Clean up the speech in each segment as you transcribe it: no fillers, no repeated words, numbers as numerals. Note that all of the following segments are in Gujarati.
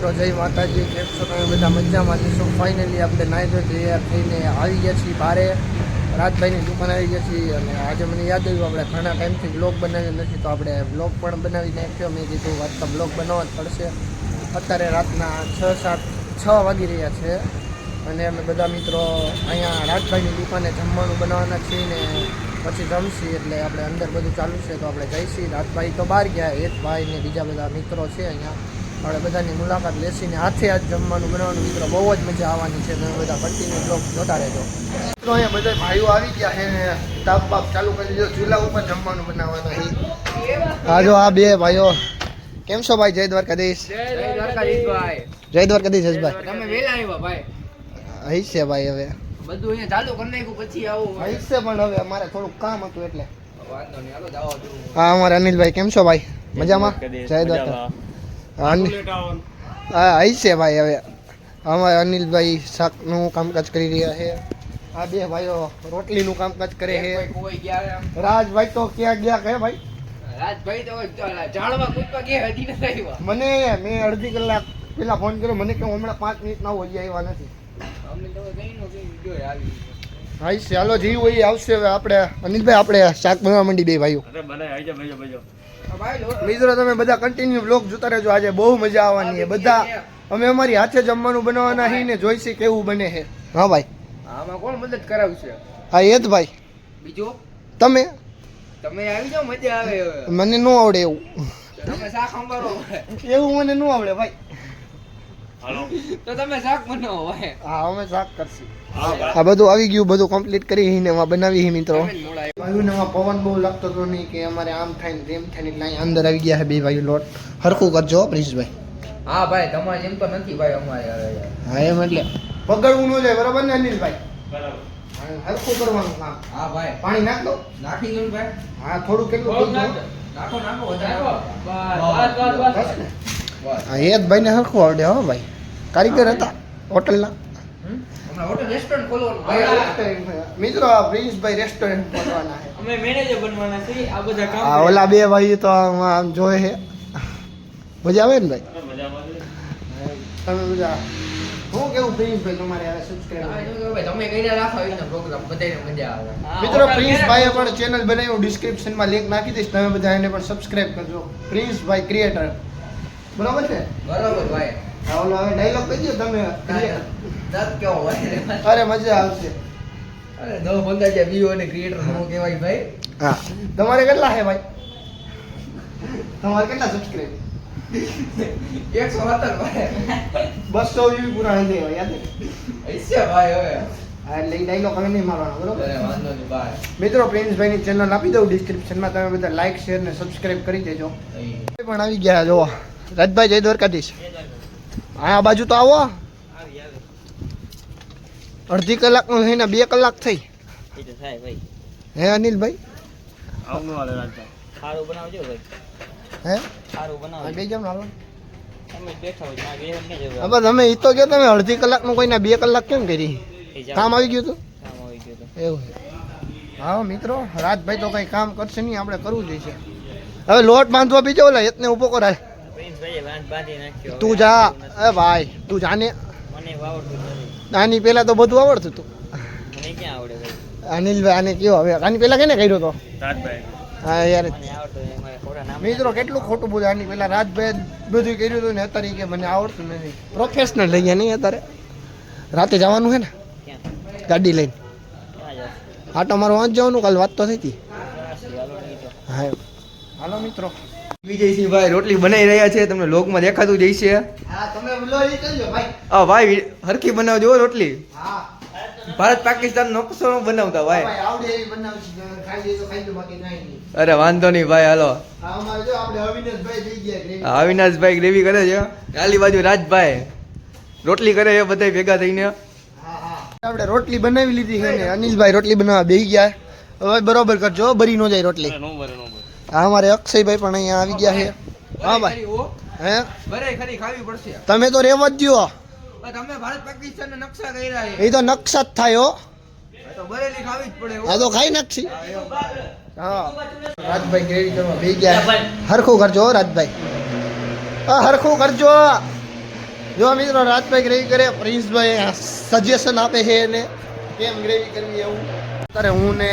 મિત્રો જય માતાજી, કેમ છો તમે બધા? મજામાં જશો? ફાઇનલી આપણે નાહી ધોઈ તૈયાર થઈને આવી ગયા છીએ બારે, રાજભાઈની દુકાન આવી ગયા છીએ. અને આજે મને યાદ આવ્યું આપણે ઘણા ટાઈમથી બ્લોગ બનાવ્યો નથી, તો આપણે બ્લોગ પણ બનાવી નાખ્યો. મેં કીધું વાત તો બ્લોગ બનાવવા જ પડશે. અત્યારે રાતના 6 વાગી રહ્યા છે અને અમે બધા મિત્રો અહીંયા રાજભાઈની દુકાને જમવાનું બનાવવાના છીએ ને પછી જમશી. એટલે આપણે અંદર બધું ચાલુ છે તો આપણે જઈશી. રાજભાઈ તો બહાર ગયા, હેતભાઈ ને બીજા બધા મિત્રો છે અહીંયા. આપણે બધાની મુલાકાત લેશીને હાથે આજ જમવાનું બનાવવાનું મિત્રો બહુ જ મજા આવવાની છે. તમે બધા કન્ટિન્યુ બ્લોગ જોતા રહેજો. મિત્રો અહીંયા બધા ભાઈઓ આવી ગયા છે ને તાપ બાપ ચાલુ કરી દીધો, ચૂલા ઉપર જમવાનું બનાવવાના છે. હા જો આ બે ભાઈઓ, કેમ છો ભાઈ? જય દ્વારકાધીશ. જય દ્વારકાધીશ ભાઈ. જય દ્વારકાધીશ હસભાઈ. તમે વેલા આવ્યા ભાઈ. અહીં છે ભાઈ, હવે બધું અહીંયા ચાલુ કરી નાખ્યું પછી આવું. અહીં છે પણ હવે અમારે થોડુંક કામ હતું એટલે. વાંધો નહીં, હાલો જાઓ જો. હા અમારે અનિલભાઈ, કેમ છો ભાઈ? મજામાં? જય દ્વારકા. હા અહીં છે ભાઈ. હવે અમારે અનિલભાઈ શાકનું કામકાજ કરી રહ્યા છે. આ બે ભાઈઓ રોટલીનું કામકાજ કરે છે. કોઈ ગયા એમ. રાજભાઈ તો ક્યાં ગયા કે ભાઈ? રાજભાઈ તો ઝાડમાં કૂદવા ગયા હજી નથી આવ્યા. મેં અડધી કલાક પેલા ફોન કર્યો, મને કે હમણાં 5 મિનિટ ના હજી આવ્યા નથી. અમને તો કઈ નો કઈ જોઈ આવી. હા છે, હાલો જી હોય આવશે. હવે આપણે અનિલભાઈ આપણે શાક બનાવવા માંડી બે ભાઈઓ. મિત્રો તમે બધા કન્ટિન્યુ બ્લોગ જોતા રહેજો, આજે બહુ મજા આવવાની છે. બધા અમે અમારી હાથે જમવાનું બનાવવાના છીએ ને જોઈશી કેવું બને છે. હા ભાઈ. આમાં કોણ મદદ કરાવશે? હા એ જ ભાઈ. બીજું તમે આવી જાઓ, મજા આવે. હવે મને ન આવડે એવું. તમે શાક સંભાળો એવું મને ન આવડે ભાઈ. તો તમે શાક બનાવો ભાઈ. હા અમે શાક કરશું. આ બધું આવી ગયું, બધું કમ્પ્લીટ કરીને એમાં બનાવી છે મિત્રો. ભાઈઓને એમાં પવન બહુ લાગતો હતો નહીં કે અમારે આમ થાય ને તેમ થાય ને, એટલે અહીંયા અંદર આવી ગયા છે બે ભાઈઓ. લોટ હરખું કરજો પ્રિન્સભાઈ. હા ભાઈ, તમારે એમ તો નથી ભાઈ અમારે. હા એમ એટલે પકડવું ન જાય, બરાબર ને અનિલભાઈ? હરખું કરવાનું કામ. હા ભાઈ, પાણી નાખ દો. નાખી દઉં ભાઈ. હા થોડું કેટલું નાખો વધારે. બસ ને. હા એ જ ભાઈને હરખું આવડે. હો ભાઈ કારીગર હતા હોટલના. રેસ્ટોરન્ટ ખોલવાનું મિત્રો પ્રિન્સભાઈ રેસ્ટોરન્ટ ખોલવાના છે. અમે મેનેજર બનવાના છીએ. આ બધા કામ હા ઓલા બે ભાઈ તો આમ જોવે છે. મજા આવે ને ભાઈ? તમે બધા શું કેવું પ્રિન્સભાઈ તમારે હવે સબસ્ક્રાઇબ? તમે કઈ રાખો એનો પ્રોગ્રામ બધાને મજા આવે. મિત્રો પ્રિન્સભાઈએ પણ ચેનલ બનાવ્યું, ડિસ્ક્રિપ્શનમાં લિંક નાખી દઈશ. તમે બધા એને પણ સબસ્ક્રાઇબ કરજો. પ્રિન્સભાઈ ક્રિએટર, બરાબર છે? બરાબર ભાઈ. હા ઓલો હવે ડાયલોગ કહી દો તમે. દત કેવો હોય? અરે મજા આવશે. અરે 10-15 વ્યૂ અને ક્રિએટર નો કહેવાય ભાઈ. હા તમારે કેટલા છે ભાઈ? તમારે કેટલા સબસ્ક્રાઇબ? 117 ભાઈ. 200 વ્યૂ પૂરા થઈ ગયા યાદ છે? હશે ભાઈ હવે. હા એટલે એ ડાયલોગ હવે નહીં મારવાનો, બરોબર? અરે વાંધો નહીં ભાઈ. મિત્રો પ્રિન્સભાઈની ચેનલ આપી દઉં ડિસ્ક્રિપ્શનમાં, તમે બધા લાઈક શેર ને સબસ્ક્રાઇબ કરી દેજો. પણ આવી ગયા જો રાજભાઈ. જય દ્વારકાધીશ. આ બાજુ તો આવો. અડધી કલાકનું થઈને 2 કલાક થઈ. હે અનિલભાઈ? સારું બનાવજો ભાઈ. હે સારું બનાવજો. બે જણ હાલો. તમે બેઠા હોય ના બેહન કે જવા. હવે તમે ઈ તો કે તમે અડધી કલાકનું કોઈને 2 કલાક કેમ કરી? કામ આવી ગયું હતું? કામ આવી ગયો તો. એવું છે. હા મિત્રો રાજભાઈ તો કઈ કામ કરશે નહીં, આપણે કરવું જોઈએ. હવે લોટ બાંધવા બીજો ઓલા હેતને ઊભો કરાય. પ્રિન્સભાઈએ બાંધી નાખ્યો. તું જા. એ ભાઈ તું જાને. મને આવડતું નથી. આની પેલા તો બધું આવડતું હતું. મને ક્યાં આવડે ભાઈ? અનિલભાઈ આને કયો હવે? આની પેલા કેને કર્યો તો? રાજભાઈ. હા યાર મને આવડતું નહીં. મારે ખોટા નામ. મિત્રો કેટલું ખોટું બોલે. આની પેલા રાજભાઈ બધું કર્યું હતું ને અત્યારે કે મને આવડતું નથી. પ્રોફેશનલ લઈ ગયા નહીં અત્યારે. રાતે જવાનું છે ને ક્યાં? ગાડી લઈને. ક્યાં જાવ? આટો મારો વાંચ જવાનું, કાલ વાત તો થઈ હતી. હાલો નહીં તો. હા હાલો મિત્રો. વિજયસિંહભાઈ રોટલી બનાવી રહ્યા છે, તમને લોગમાં દેખાતું જ હશે. હા તમે બોલો ઈ કહેજો ભાઈ. આ ભાઈ હરખી બનાવજો રોટલી. હા ભારત પાકિસ્તાન નકશો બનાવતા ભાઈ. ભાઈ આવડે એવી બનાવશું. ખાઈ જઈએ તો ખાઈ લો, બાકી નહીં. અરે વાંધો નહીં ભાઈ. હાલો હા અમારે જો આપણે અવિનાશભાઈ થઈ ગયા ગ્રેવી. અવિનાશભાઈ ગ્રેવી કરે છે. આલી બાજુ રાજભાઈ રોટલી કરે છે, બધા ભેગા થઈને. હા હા આપણે રોટલી બનાવી લીધી છે ને અનિલભાઈ રોટલી બનાવવા બેસી ગયા. હવે બરોબર કરજો, બરી ન જાય રોટલી. હા અમારે અક્ષયભાઈ પણ અહીંયા આવી ગયા છે. હા ભાઈ હે બરે ખરી ખાવી પડશે. તમે તો રેવા જ દ્યો. તમે ભારત પાકિસ્તાન નકશા કર્યા છે. એ તો નકશા જ થાય હો. તો બરેલી ખાવી જ પડે. આ તો ખાઈ નાખશી. હા રાજભાઈ ગ્રેવી કરવા બેસી ગયા. હરખું કરજો હો રાજભાઈ. હરખું કરજો. જો મિત્રો રાજભાઈ ગ્રેવી કરે, પ્રિન્સભાઈ સજેશન આપે છે એને કેમ ગ્રેવી કરવી એવું. અત્યારે હું ને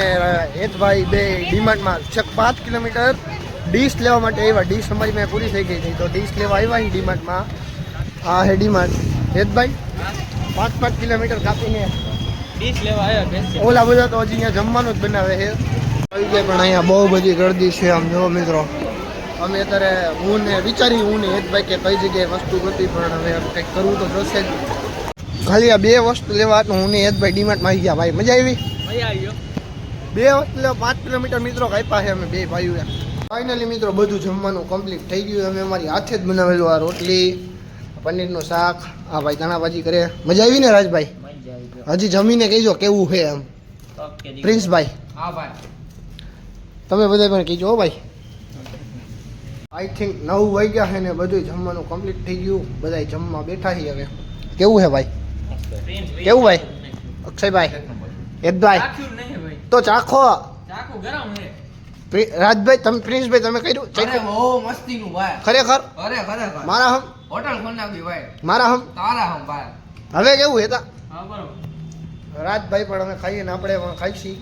હેતભાઈ બે ડીમાર્ટમાં છેક 5 કિલોમીટર ડીશ લેવા માટે આવ્યા. ડીશ અમારી મેં પૂરી થઈ ગઈ હતી તો ડીશ લેવા આવ્યા ડીમાર્ટમાં. આ હે ડીમાર્ટ. હેતભાઈ 5 કિલોમીટર કાપીને ડીશ લેવા આવ્યા ઓલા બધા તો હજી અહીંયા જમવાનું જ બનાવે છે. આવી ગયા પણ અહીંયા બહુ બધી ગરદી છે. આમ જો મિત્રો અમે અત્યારે હું ને હેતભાઈ કે કઈ જગ્યાએ વસ્તુ ગોતી પણ હવે કંઈક કરવું તો જોશે જ. ખાલી આ 2 વસ્તુ લેવા હતું હું ને હેતભાઈ ડીમાર્ટમાં આવી ગયા. ભાઈ મજા આવી? મજા આવ્યો. 2 વસ્તુ લેવા 5 કિલોમીટર મિત્રો કાપ્યા છે અમે બે ભાઈઓએ. ફાઇનલી મિત્રો બધું જમવાનું કમ્પ્લીટ થઈ ગયું. અમે અમારી હાથે જ બનાવેલું આ રોટલી, પનીરનું શાક, આ ભાઈ ધાણા ભાજી કરે. મજા આવી ને રાજભાઈ? મજા આવી. હજી જમીને કહીજો કેવું છે એમ. પ્રિન્સભાઈ હા ભાઈ. તમે બધા પણ કહીજો હો ભાઈ. આઈ થિંક 9 વાગ્યા છે ને બધું જમવાનું કમ્પ્લીટ થઈ ગયું. બધા જમવા બેઠા છીએ હવે. કેવું છે ભાઈ? કેવું ભાઈ? અક્ષયભાઈ, હેતભાઈ ચાખ્યું નહીં ભાઈ. તો ચાખો. ચાખું ગરમ છે. રાજભાઈ તમે પ્રિન્સભાઈ તમે કર્યું ચાખ્યું? બહુ મસ્તીનું ભાઈ. ખરેખર અરે ખરેખર. મારા હમ હોટલ ખોલ નાખી ભાઈ. મારા હમ તારા હમ ભાઈ. હવે કેવું હતા હા બરોબર. રાજભાઈ પણ અમે ખાઈએ ને આપણે પણ ખાઈશી.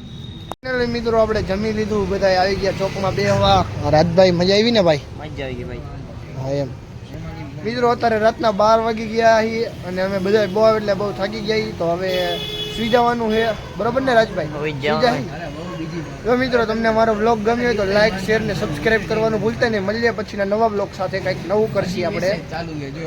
ફાઇનલી મિત્રો આપણે જમી લીધું, બધા આવી ગયા ચોકમાં બેહવા. રાજભાઈ મજા આવી ને ભાઈ? મજા આવી ગઈ ભાઈ. હા એમ મિત્રો અત્યારે રાતના 12 વાગી ગયા છીએ અને અમે બધા બહુ એટલે બહુ થાકી ગયા તો હવે સુઈ જવાનું છે. બરોબર ને રાજભાઈ? સુઈ સુઈ જવાનું. જાય. જો મિત્રો તમને મારો બ્લોગ ગમ્યો હોય તો લાઈક શેર ને સબસ્ક્રાઇબ કરવાનું ભૂલતા નહીં. મળીએ પછીના નવા બ્લોગ સાથે કંઈક નવું કરશી આપણે. ચાલુ છે જો.